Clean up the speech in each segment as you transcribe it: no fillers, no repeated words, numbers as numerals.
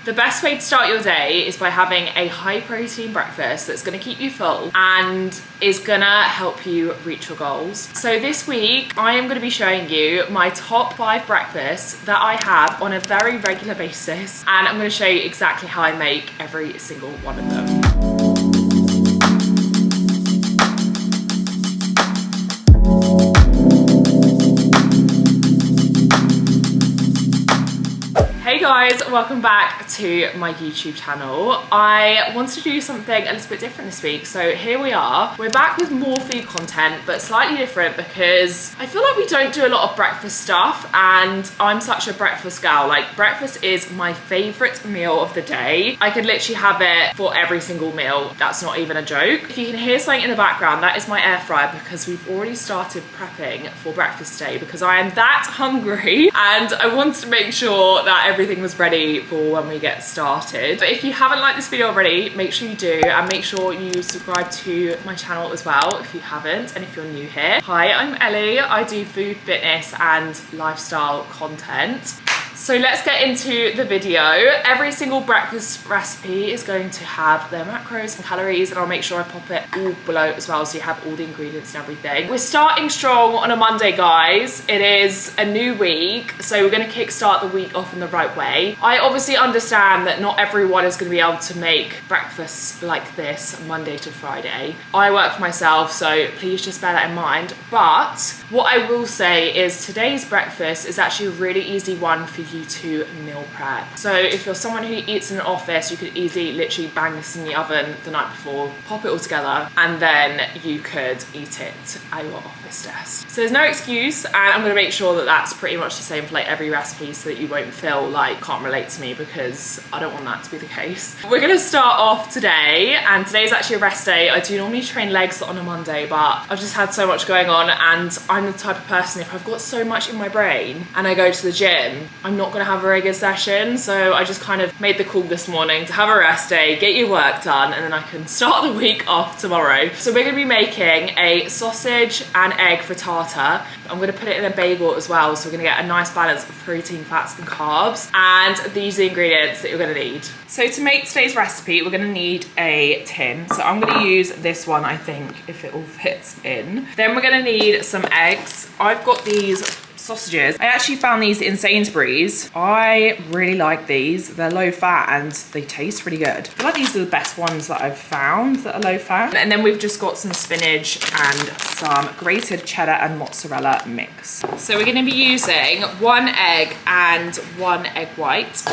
The best way to start your day is by having a high protein breakfast that's gonna keep you full and is gonna help you reach your goals. So this week, I am gonna be showing you my top 5 breakfasts that I have on a very regular basis, and I'm gonna show you exactly how I make every single one of them. Hey guys, welcome back to my YouTube channel. I wanted to do something a little bit different this week, so here we are. We're back with more food content, but slightly different because I feel like we don't do a lot of breakfast stuff, and I'm such a breakfast gal. Like, breakfast is my favorite meal of the day. I could literally have it for every single meal. That's not even a joke. If you can hear something in the background, that is my air fryer because we've already started prepping for breakfast today because I am that hungry and I wanted to make sure that everything was ready for when we get started. But if you haven't liked this video already, make sure you do, and make sure you subscribe to my channel as well if you haven't, and if you're new here. Hi, I'm Ellie. I do food, fitness and lifestyle content. So let's get into the video. Every single breakfast recipe is going to have their macros and calories, and I'll make sure I pop it all below as well so you have all the ingredients and everything. We're starting strong on a Monday, guys. It is a new week, so we're gonna kickstart the week off in the right way. I obviously understand that not everyone is gonna be able to make breakfasts like this Monday to Friday. I work for myself, so please just bear that in mind. But what I will say is today's breakfast is actually a really easy one for you to meal prep. So if you're someone who eats in an office, you could easily literally bang this in the oven the night before, pop it all together, and then you could eat it at your office desk. So there's no excuse, and I'm gonna make sure that that's pretty much the same for like every recipe so that you won't feel like can't relate to me, because I don't want that to be the case. We're gonna start off today, and today's actually a rest day. I do normally train legs on a Monday, but I've just had so much going on, and I'm the type of person, if I've got so much in my brain and I go to the gym, I'm not gonna have a regular session. So I just kind of made the call this morning to have a rest day, get your work done, and then I can start the week off tomorrow. So we're gonna be making a sausage and egg frittata. I'm gonna put it in a bagel as well, so we're gonna get a nice balance of protein, fats and carbs, and these are the ingredients that you're gonna need. So to make today's recipe, we're gonna need a tin. So I'm gonna use this one, I think, if it all fits in. Then we're gonna need some eggs. I've got these sausages. I actually found these in Sainsbury's. I really like these. They're low fat and they taste really good. I feel like these are the best ones that I've found that are low fat. And then we've just got some spinach and some grated cheddar and mozzarella mix. So we're gonna be using 1 egg and 1 egg white.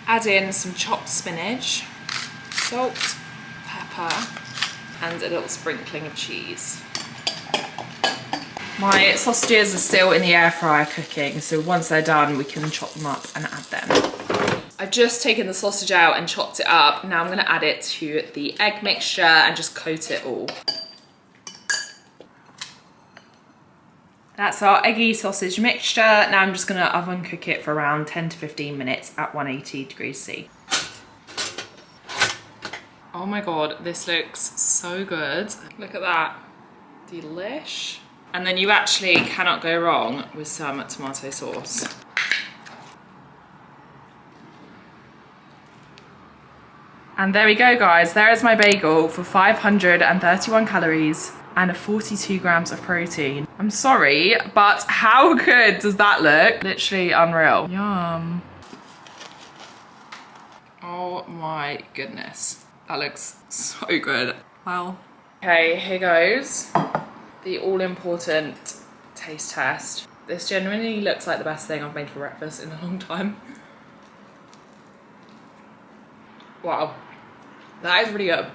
Add in some chopped spinach, salt, pepper, and a little sprinkling of cheese. My sausages are still in the air fryer cooking, so once they're done, we can chop them up and add them. I've just taken the sausage out and chopped it up. Now I'm gonna add it to the egg mixture and just coat it all. That's our eggy sausage mixture. Now I'm just gonna oven cook it for around 10 to 15 minutes at 180 degrees C. Oh my God, this looks so good. Look at that, delish. And then you actually cannot go wrong with some tomato sauce. And there we go, guys. There is my bagel for 531 calories and 42 grams of protein. I'm sorry, but how good does that look? Literally unreal. Yum. Oh my goodness. That looks so good. Wow. Okay, here goes the all-important taste test. This genuinely looks like the best thing I've made for breakfast in a long time. Wow, that is really good.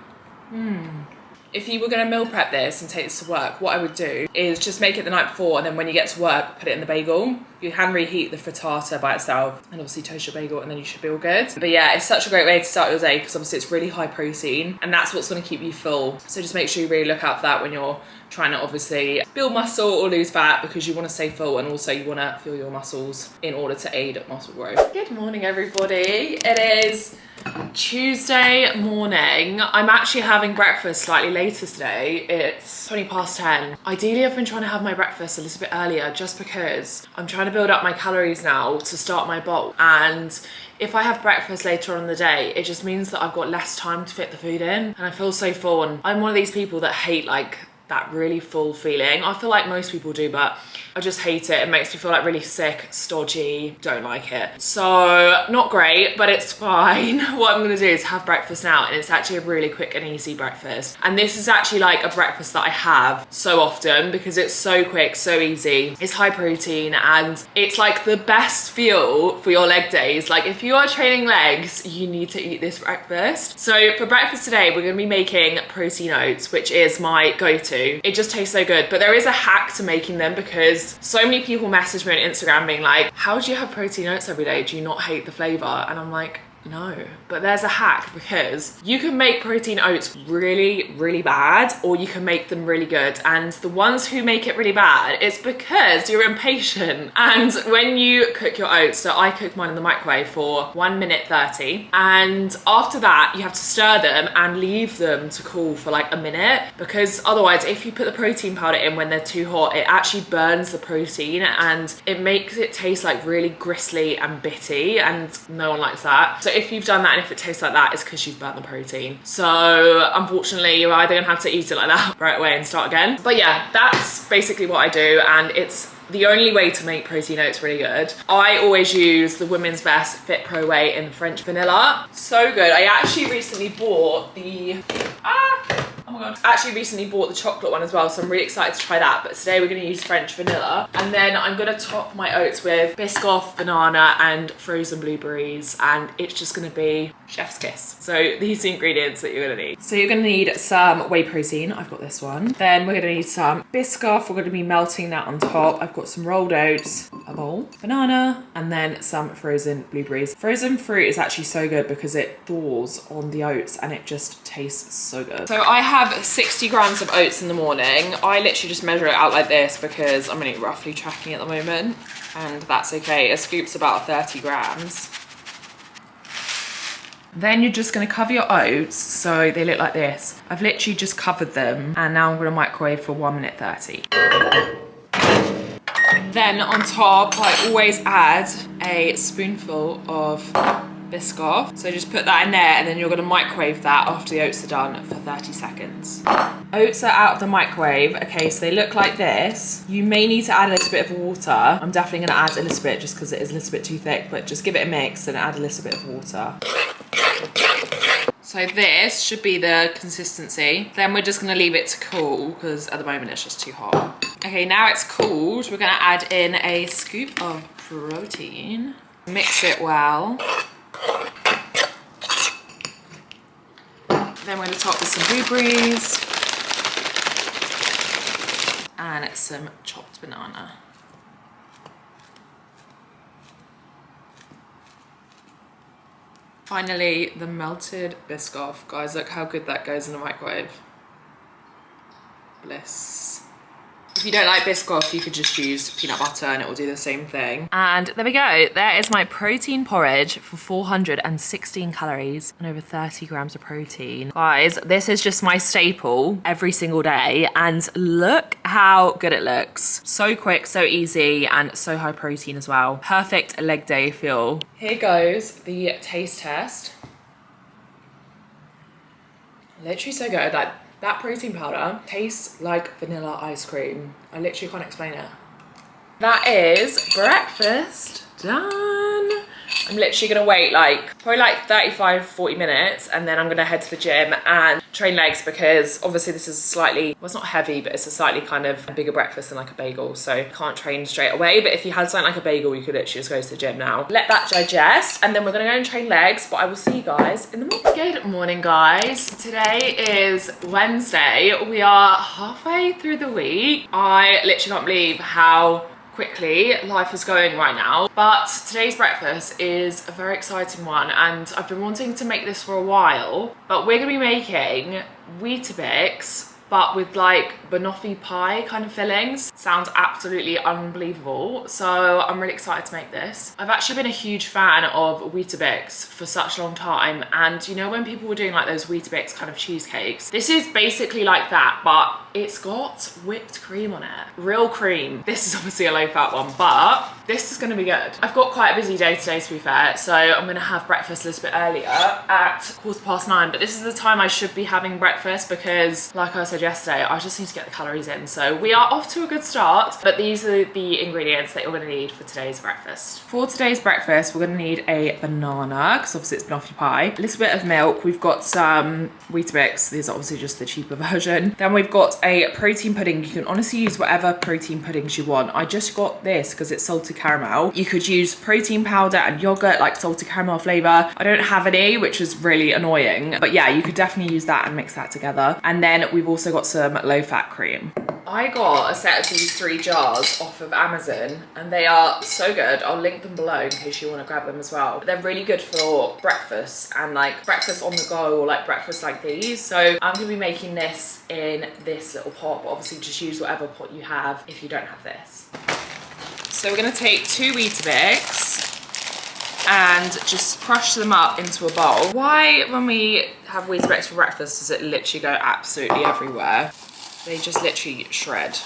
If you were gonna meal prep this and take this to work, what I would do is just make it the night before, and then when you get to work, put it in the bagel. You can reheat the frittata by itself and obviously toast your bagel, and then you should be all good. But yeah, it's such a great way to start your day because obviously it's really high protein and that's what's gonna keep you full. So just make sure you really look out for that when you're trying to obviously build muscle or lose fat, because you wanna stay full and also you wanna fuel your muscles in order to aid muscle growth. Good morning, everybody. It is Tuesday morning. I'm actually having breakfast slightly later today. It's 20 past 10. Ideally, I've been trying to have my breakfast a little bit earlier just because I'm trying to to build up my calories now to start my bulk. And if I have breakfast later on in the day, it just means that I've got less time to fit the food in, and I feel so full. And I'm one of these people that hate like that really full feeling. I feel like most people do, but I just hate it. It makes me feel like really sick, stodgy, don't like it. So not great, but it's fine. What I'm gonna do is have breakfast now, and it's actually a really quick and easy breakfast. And this is actually like a breakfast that I have so often because it's so quick, so easy. It's high protein, and it's like the best fuel for your leg days. Like if you are training legs, you need to eat this breakfast. So for breakfast today, we're gonna be making protein oats, which is my go-to. It just tastes so good, but there is a hack to making them because so many people message me on Instagram being like, how do you have protein oats every day? Do you not hate the flavor? And I'm like, no, but there's a hack, because you can make protein oats really, really bad, or you can make them really good. And the ones who make it really bad, it's because you're impatient. And when you cook your oats, so I cook mine in the microwave for 1 minute 30. And after that, you have to stir them and leave them to cool for like a minute, because otherwise, if you put the protein powder in when they're too hot, it actually burns the protein and it makes it taste like really gristly and bitty, and no one likes that. So if you've done that and if it tastes like that, it's because you've burnt the protein. So unfortunately, you're either gonna have to eat it like that right away and start again. But yeah, that's basically what I do, and it's the only way to make protein oats really good. I always use the Women's Best Fit Pro Whey in French vanilla. So good. I actually recently bought the oh my god. Actually recently bought the chocolate one as well, so I'm really excited to try that. But today we're gonna use French vanilla. And then I'm gonna top my oats with biscoff, banana, and frozen blueberries. And it's just gonna be chef's kiss. So these are the ingredients that you're gonna need. So you're gonna need some whey protein. I've got this one. Then we're gonna need some biscoff. We're gonna be melting that on top. I've got some rolled oats, a bowl, banana, and then some frozen blueberries. Frozen fruit is actually so good because it thaws on the oats and it just tastes so good. So I have 60 grams of oats in the morning. I literally just measure it out like this because I'm only roughly tracking at the moment, and that's okay. A scoop's about 30 grams. Then you're just gonna cover your oats so they look like this. I've literally just covered them, and now I'm gonna microwave for 1 minute 30. Then on top, I always add a spoonful of biscoff. So just put that in there, and then you're gonna microwave that after the oats are done for 30 seconds. Oats are out of the microwave. Okay, so they look like this. You may need to add a little bit of water. I'm definitely gonna add a little bit just because it is a little bit too thick, but just give it a mix and add a little bit of water. So this should be the consistency. Then we're just gonna leave it to cool because at the moment it's just too hot. Okay, now it's cooled. We're gonna add in a scoop of protein. Mix it well. Then we're gonna top with some blueberries and some chopped banana. Finally, the melted biscoff. Guys, look how good that goes in the microwave. Bliss. If you don't like biscoff, you could just use peanut butter and it will do the same thing. And there we go. There is my protein porridge for 416 calories and over 30 grams of protein. Guys, this is just my staple every single day. And look how good it looks. So quick, so easy, and so high protein as well. Perfect leg day fuel. Here goes the taste test. Literally so good. Like, that protein powder tastes like vanilla ice cream. I literally can't explain it. That is breakfast done. I'm literally gonna wait probably 35-40 minutes, and then I'm gonna head to the gym and train legs because obviously this is slightly, well, it's not heavy, but it's a slightly kind of bigger breakfast than like a bagel, so can't train straight away. But if you had something like a bagel, you could literally just go to the gym now. Let that digest, and then we're gonna go and train legs, but I will see you guys in the morning. Good morning, guys. Today is Wednesday. We are halfway through the week. I literally can't believe how quickly life is going right now, but today's breakfast is a very exciting one, and I've been wanting to make this for a while. But we're gonna be making Weetabix, but with like banoffee pie kind of fillings. Sounds absolutely unbelievable. So I'm really excited to make this. I've actually been a huge fan of Weetabix for such a long time, and you know when people were doing like those Weetabix kind of cheesecakes, this is basically like that, but it's got whipped cream on it. Real cream. This is obviously a low fat one, but this is gonna be good. I've got quite a busy day today, to be fair, so I'm gonna have breakfast a little bit earlier at 9:15, but this is the time I should be having breakfast because, like I said yesterday, I just need to get the calories in. So we are off to a good start, but these are the ingredients that you're gonna need for today's breakfast. For today's breakfast, we're gonna need a banana, because obviously it's banoffee pie, a little bit of milk. We've got some Weetabix. These are obviously just the cheaper version. Then we've got a protein pudding. You can honestly use whatever protein puddings you want. I just got this because it's salted caramel. You could use protein powder and yogurt, like salted caramel flavor. I don't have any, which is really annoying, but yeah, you could definitely use that and mix that together. And then we've also got some low fat cream. I got a set of these 3 jars off of Amazon and they are so good. I'll link them below in case you want to grab them as well. But they're really good for breakfast and like breakfast on the go or like breakfast like these. So I'm going to be making this in this little pot, but obviously just use whatever pot you have if you don't have this. So we're going to take 2 Weetabix and just crush them up into a bowl. Why, when we have Weetabix for breakfast, does it literally go absolutely everywhere? They just literally shred.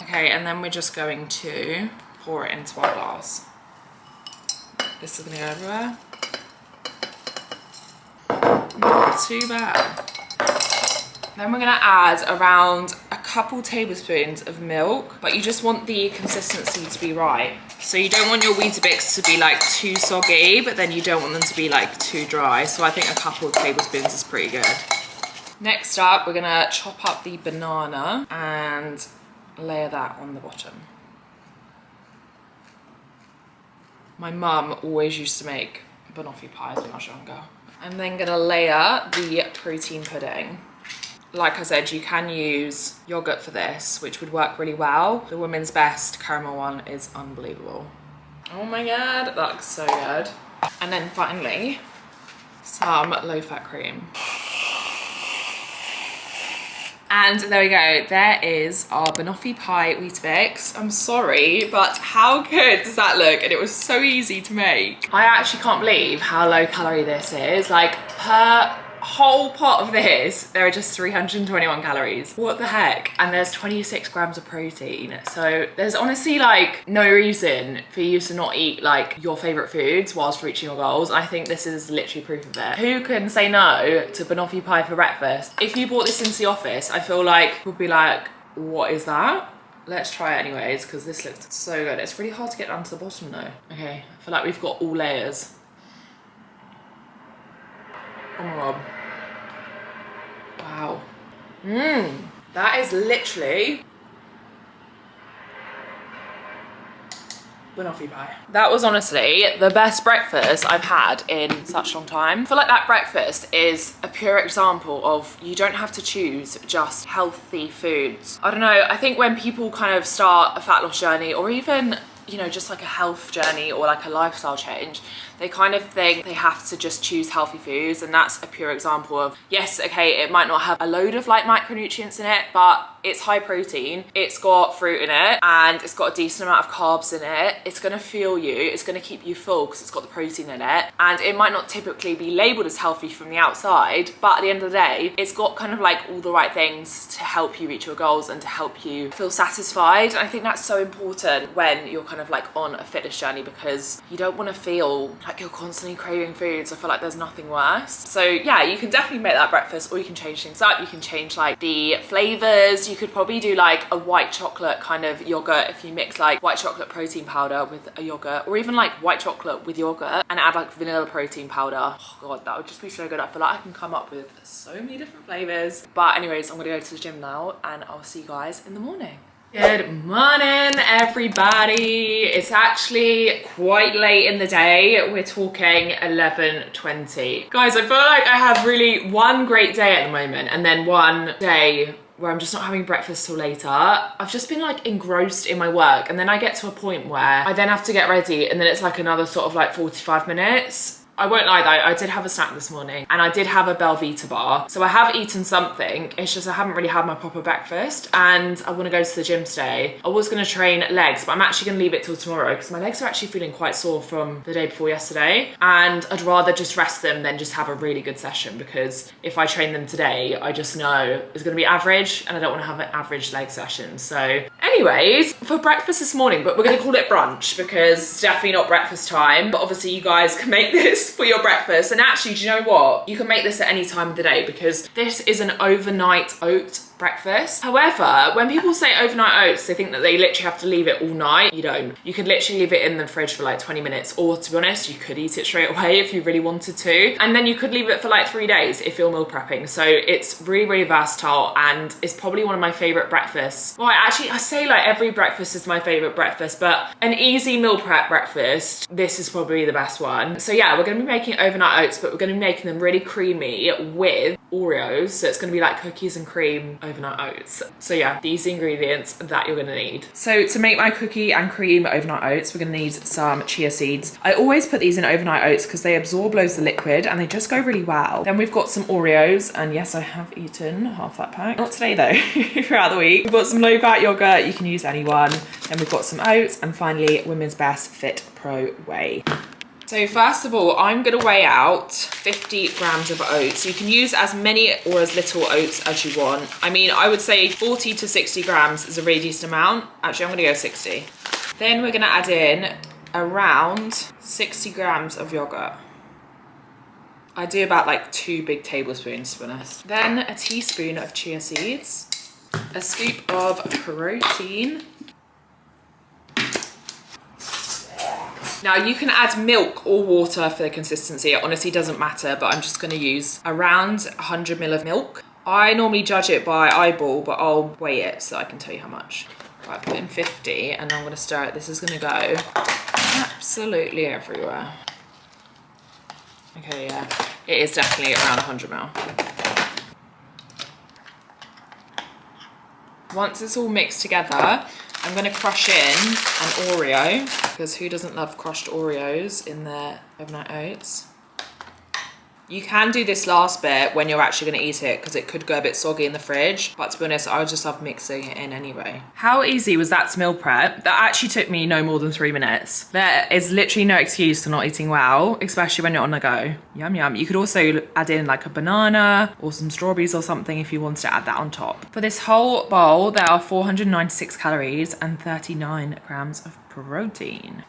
Okay, and then we're just going to pour it into our glass. This is gonna go everywhere. Not too bad. Then we're gonna add around a couple tablespoons of milk, but you just want the consistency to be right. So you don't want your Weetabix to be like too soggy, but then you don't want them to be like too dry. So I think a couple of tablespoons is pretty good. Next up, we're gonna chop up the banana and layer that on the bottom. My mum always used to make banoffee pies when I was younger. I'm then gonna layer the protein pudding. Like I said, you can use yogurt for this, which would work really well. The Women's Best caramel one is unbelievable. Oh my God, that looks so good. And then finally, some low fat cream. And there we go, there is our banoffee pie Weetabix. I'm sorry, but how good does that look? And it was so easy to make. I actually can't believe how low calorie this is. Like per whole pot of this, there are just 321 calories. What the heck? And there's 26 grams of protein. So there's honestly like no reason for you to not eat like your favorite foods whilst reaching your goals. I think this is literally proof of it. Who can say no to banoffee pie for breakfast? If you brought this into the office, I feel like people would be like, what is that? Let's try it anyways, because this looks so good. It's really hard to get down to the bottom though. Okay, I feel like we've got all layers. Oh my God. Wow. That is literally banoffee pie. That was honestly the best breakfast I've had in such a long time. I feel like that breakfast is a pure example of you don't have to choose just healthy foods. I don't know, I think when people kind of start a fat loss journey or even, you know, just like a health journey or like a lifestyle change, they kind of think they have to just choose healthy foods, and that's a pure example of, yes, okay, it might not have a load of like micronutrients in it, but it's high protein, it's got fruit in it, and it's got a decent amount of carbs in it. It's gonna fuel you, it's gonna keep you full because it's got the protein in it, and it might not typically be labeled as healthy from the outside, but at the end of the day, it's got kind of like all the right things to help you reach your goals and to help you feel satisfied. And I think that's so important when you're kind of like on a fitness journey, because you don't want to feel like you're constantly craving foods. I feel like there's nothing worse. So yeah, you can definitely make that breakfast, or you can change things up. You can change like the flavors. You could probably do like a white chocolate kind of yogurt if you mix like white chocolate protein powder with a yogurt, or even like white chocolate with yogurt and add like vanilla protein powder. Oh God, that would just be so good. I feel like I can come up with so many different flavors. But anyways, I'm gonna go to the gym now and I'll see you guys in the morning. Good morning, everybody. It's actually quite late in the day. We're talking 11:20. Guys, I feel like I have really one great day at the moment and then one day where I'm just not having breakfast till later. I've just been like engrossed in my work, and then I get to a point where I then have to get ready, and then it's like another sort of like 45 minutes. I won't lie though, I did have a snack this morning and I did have a Belvita bar. So I have eaten something, it's just I haven't really had my proper breakfast and I want to go to the gym today. I was going to train legs, but I'm actually going to leave it till tomorrow because my legs are actually feeling quite sore from the day before yesterday. And I'd rather just rest them than just have a really good session, because if I train them today, I just know it's going to be average and I don't want to have an average leg session. So anyways, for breakfast this morning, but we're going to call it brunch because it's definitely not breakfast time. But obviously you guys can make this for your breakfast. And actually, do you know what? You can make this at any time of the day because this is an overnight oat breakfast. However, when people say overnight oats, they think that they literally have to leave it all night. You don't. You could literally leave it in the fridge for like 20 minutes, or to be honest, you could eat it straight away if you really wanted to. And then you could leave it for like 3 days if you're meal prepping. So it's really, really versatile and it's probably one of my favorite breakfasts. Well, I say like every breakfast is my favorite breakfast, but an easy meal prep breakfast, this is probably the best one. So yeah, we're gonna be making overnight oats, but we're gonna be making them really creamy with Oreos. So it's gonna be like cookies and cream overnight oats. So yeah, these are the ingredients that you're gonna need. So to make my cookie and cream overnight oats, we're gonna need some chia seeds. I always put these in overnight oats because they absorb loads of liquid and they just go really well. Then we've got some Oreos, and yes, I have eaten half that pack. Not today though, throughout the week. We've got some low-fat yogurt, you can use any one. Then we've got some oats, and finally, Women's Best Fit Pro Whey. So first of all, I'm gonna weigh out 50 grams of oats. You can use as many or as little oats as you want. I mean, I would say 40 to 60 grams is a really decent amount. Actually, I'm gonna go 60. Then we're gonna add in around 60 grams of yogurt. I do about like 2 big tablespoons, to be honest. Then a teaspoon of chia seeds, a scoop of protein. Now you can add milk or water for the consistency. It honestly doesn't matter, but I'm just gonna use around 100 ml of milk. I normally judge it by eyeball, but I'll weigh it so I can tell you how much. Right, I put in 50 and I'm gonna stir it. This is gonna go absolutely everywhere. Okay, yeah, it is definitely around 100 ml. Once it's all mixed together, I'm gonna crush in an Oreo, because who doesn't love crushed Oreos in their overnight oats? You can do this last bit when you're actually gonna eat it because it could go a bit soggy in the fridge, but to be honest, I just love mixing it in anyway. How easy was that to meal prep? That actually took me no more than 3 minutes. There is literally no excuse for not eating well, especially when you're on the go. Yum, yum. You could also add in like a banana or some strawberries or something if you wanted to add that on top. For this whole bowl, there are 496 calories and 39 grams of protein.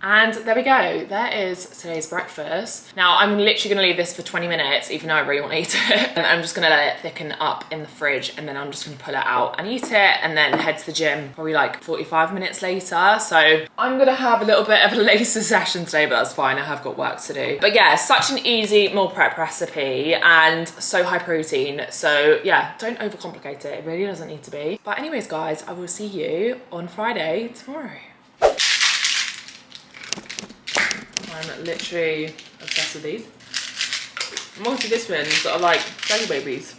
And there we go, there is today's breakfast. Now I'm literally gonna leave this for 20 minutes, even though I really wanna eat it. And I'm just gonna let it thicken up in the fridge, and then I'm just gonna pull it out and eat it, and then head to the gym probably like 45 minutes later. So I'm gonna have a little bit of a later session today, but that's fine, I have got work to do. But yeah, such an easy meal prep recipe and so high protein. So yeah, don't overcomplicate it, it really doesn't need to be. But anyways guys, I will see you on Friday tomorrow. I'm literally obsessed with these. Multi-vitamins that are like jelly babies.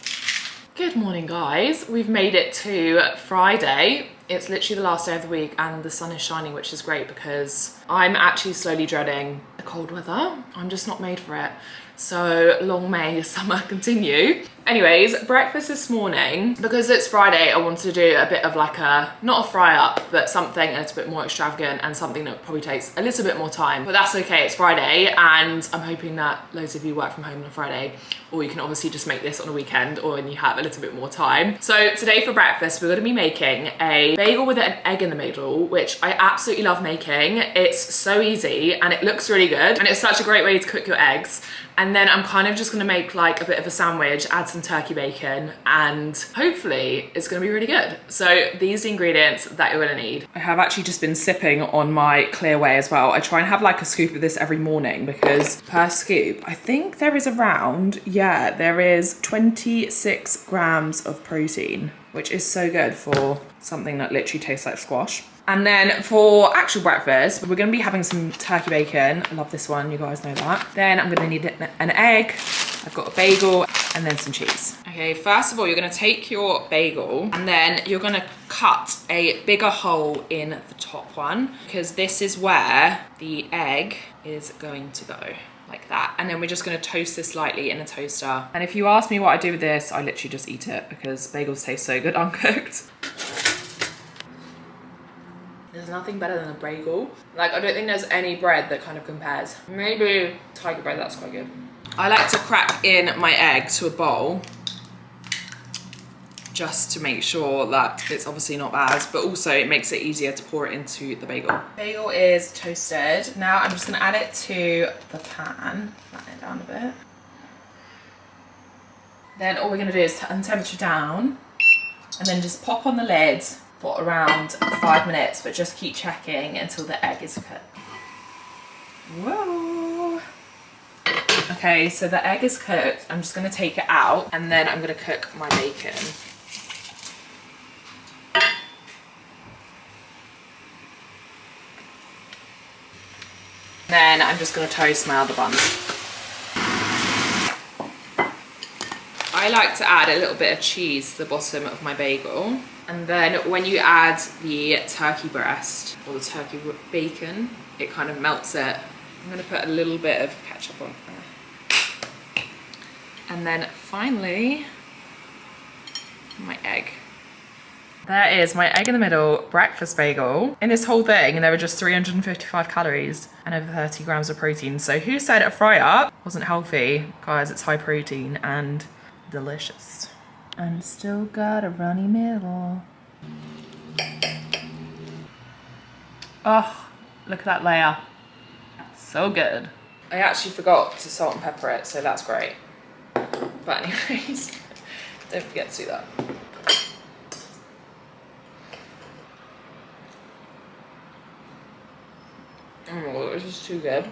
Good morning guys, we've made it to Friday. It's literally the last day of the week and the sun is shining, which is great because I'm actually slowly dreading the cold weather. I'm just not made for it. So long may summer continue. Anyways, breakfast this morning, because it's Friday, I wanted to do a bit of like a, not a fry up, but something a little bit more extravagant and something that probably takes a little bit more time. But that's okay, it's Friday, and I'm hoping that loads of you work from home on a Friday, or you can obviously just make this on a weekend or when you have a little bit more time. So today for breakfast, we're gonna be making a bagel with an egg in the middle, which I absolutely love making. It's so easy and it looks really good, and it's such a great way to cook your eggs. And then I'm kind of just gonna make like a bit of a sandwich, add some turkey bacon, and hopefully it's gonna be really good. So these are the ingredients that you're gonna need. I have actually just been sipping on my clear whey as well. I try and have like a scoop of this every morning because per scoop, I think there is around, yeah, there is 26 grams of protein, which is so good for something that literally tastes like squash. And then for actual breakfast, we're gonna be having some turkey bacon. I love this one, you guys know that. Then I'm gonna need an egg, I've got a bagel and then some cheese. Okay, first of all, you're gonna take your bagel and then you're gonna cut a bigger hole in the top one because this is where the egg is going to go, like that. And then we're just gonna toast this lightly in a toaster. And if you ask me what I do with this, I literally just eat it because bagels taste so good uncooked. There's nothing better than a bagel. Like, I don't think there's any bread that kind of compares. Maybe tiger bread, that's quite good. I like to crack in my egg to a bowl just to make sure that it's obviously not bad, but also it makes it easier to pour it into the bagel. Bagel is toasted. Now I'm just gonna add it to the pan, flatten it down a bit. Then all we're gonna do is turn the temperature down and then just pop on the lid for around 5 minutes, but just keep checking until the egg is cooked. Whoa. Okay, so the egg is cooked. I'm just gonna take it out and then I'm gonna cook my bacon. Then I'm just gonna toast my other bun. I like to add a little bit of cheese to the bottom of my bagel. And then when you add the turkey breast or the turkey bacon, it kind of melts it. I'm gonna put a little bit of ketchup on there. And then finally, my egg. There is my egg in the middle breakfast bagel. In this whole thing, there were just 355 calories and over 30 grams of protein. So who said a fry up wasn't healthy? Guys, it's high protein and delicious. And still got a runny middle. Oh, look at that layer. So good. I actually forgot to salt and pepper it, so that's great. But anyways, don't forget to do that. Oh, this is too good.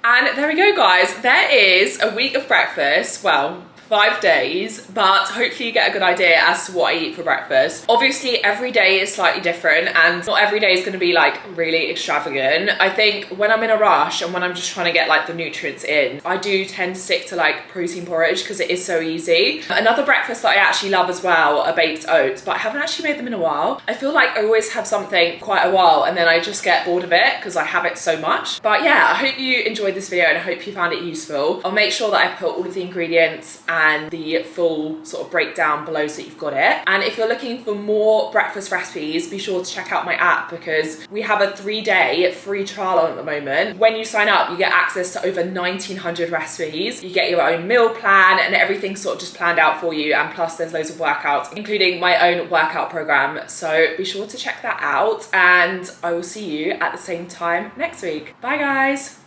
And there we go, guys. There is a week of breakfast. Well, 5 days, but hopefully you get a good idea as to what I eat for breakfast. Obviously, every day is slightly different and not every day is gonna be like really extravagant. I think when I'm in a rush and when I'm just trying to get like the nutrients in, I do tend to stick to like protein porridge because it is so easy. Another breakfast that I actually love as well are baked oats, but I haven't actually made them in a while. I feel like I always have something quite a while and then I just get bored of it because I have it so much. But yeah, I hope you enjoyed this video and I hope you found it useful. I'll make sure that I put all of the ingredients and the full sort of breakdown below so you've got it. And if you're looking for more breakfast recipes, be sure to check out my app because we have a 3-day free trial on at the moment. When you sign up, you get access to over 1900 recipes. You get your own meal plan and everything's sort of just planned out for you. And plus there's loads of workouts, including my own workout program. So be sure to check that out and I will see you at the same time next week. Bye guys.